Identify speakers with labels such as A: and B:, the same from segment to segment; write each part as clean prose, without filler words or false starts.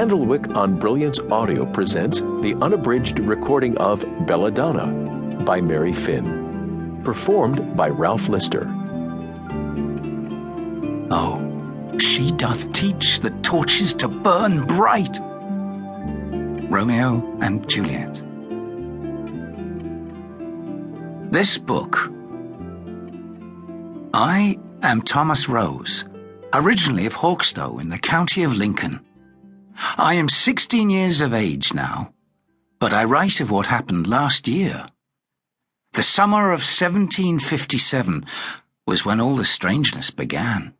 A: Candlewick on Brilliance Audio presents the unabridged recording of Belladonna by Mary Finn, performed by Ralph Lister.
B: Oh, she doth teach the torches to burn bright. Romeo and Juliet. This book. I am Thomas Rose, originally of Hawkstow in the county of Lincoln. I am 16 years of age now, but I write of what happened last year. The summer of 1757 was when all the strangeness began.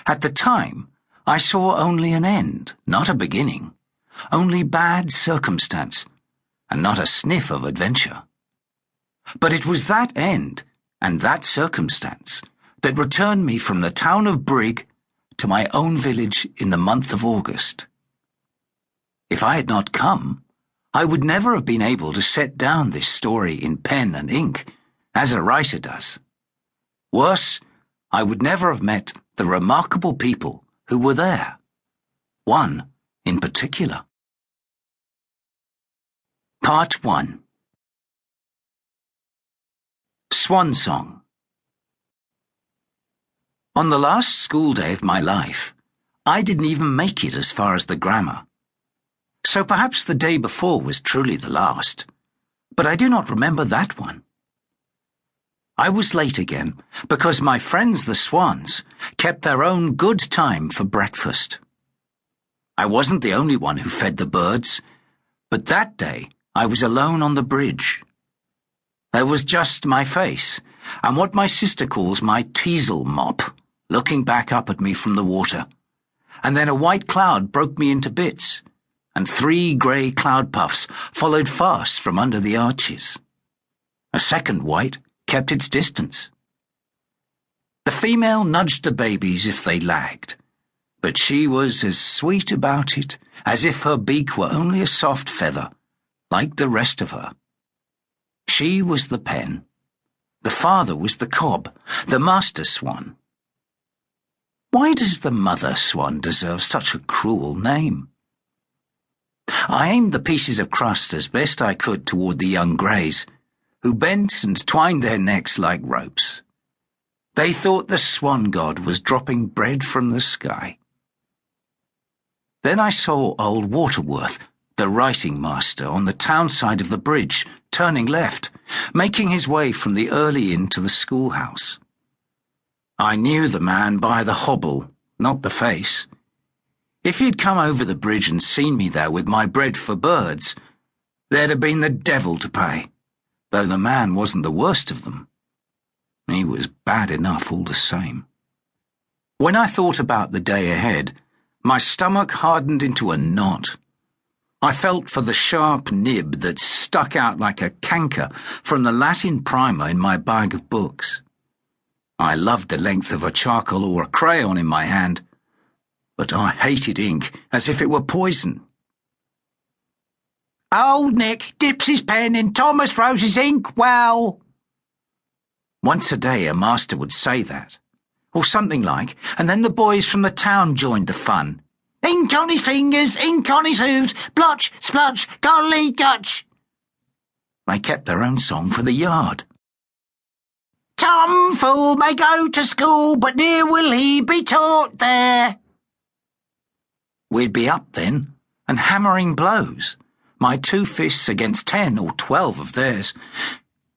B: At the time, I saw only an end, not a beginning, only bad circumstance, and not a sniff of adventure. But it was that end and that circumstance that returned me from the town of Brig to my own village in the month of August. If I had not come, I would never have been able to set down this story in pen and ink, as a writer does. Worse, I would never have met the remarkable people who were there. One in particular. Part 1. Swan Song. On the last school day of my life, I didn't even make it as far as the grammar. So perhaps the day before was truly the last, but I do not remember that one. I was late again because my friends the swans kept their own good time for breakfast. I wasn't the only one who fed the birds, but that day I was alone on the bridge. There was just my face and what my sister calls my teasel mop looking back up at me from the water, and then a white cloud broke me into bits, and 3 grey cloud puffs followed fast from under the arches. A second white kept its distance. The female nudged the babies if they lagged, but she was as sweet about it as if her beak were only a soft feather, like the rest of her. She was the pen. The father was the cob, the master swan. Why does the mother swan deserve such a cruel name? I aimed the pieces of crust as best I could toward the young greys, who bent and twined their necks like ropes. They thought the swan god was dropping bread from the sky. Then I saw old Waterworth, the writing master, on the town side of the bridge, turning left, making his way from the early inn to the schoolhouse. I knew the man by the hobble, not the face. If he'd come over the bridge and seen me there with my bread for birds, there'd have been the devil to pay, though the man wasn't the worst of them. He was bad enough all the same. When I thought about the day ahead, my stomach hardened into a knot. I felt for the sharp nib that stuck out like a canker from the Latin primer in my bag of books. I loved the length of a charcoal or a crayon in my hand, but I hated ink as if it were poison. Old Nick dips his pen in Thomas Rose's ink well. Once a day a master would say that, or something like, and then the boys from the town joined the fun. Ink on his fingers, ink on his hooves, blotch, splotch, golly gutch. They kept their own song for the yard. Tom Fool may go to school, but ne'er will he be taught there. We'd be up then, and hammering blows, my 2 fists against 10 or 12 of theirs,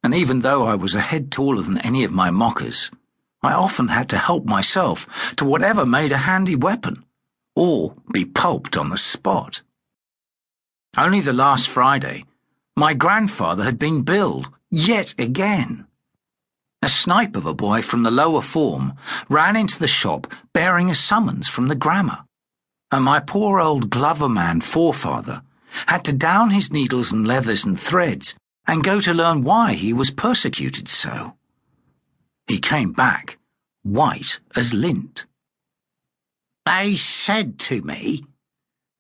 B: and even though I was a head taller than any of my mockers, I often had to help myself to whatever made a handy weapon, or be pulped on the spot. Only the last Friday, my grandfather had been billed, yet again. A snipe of a boy from the lower form ran into the shop bearing a summons from the grammar, and my poor old Glover-man forefather had to down his needles and leathers and threads and go to learn why he was persecuted so. He came back, white as lint. They said to me,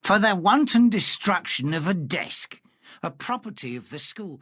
B: for the wanton destruction of a desk, a property of the school,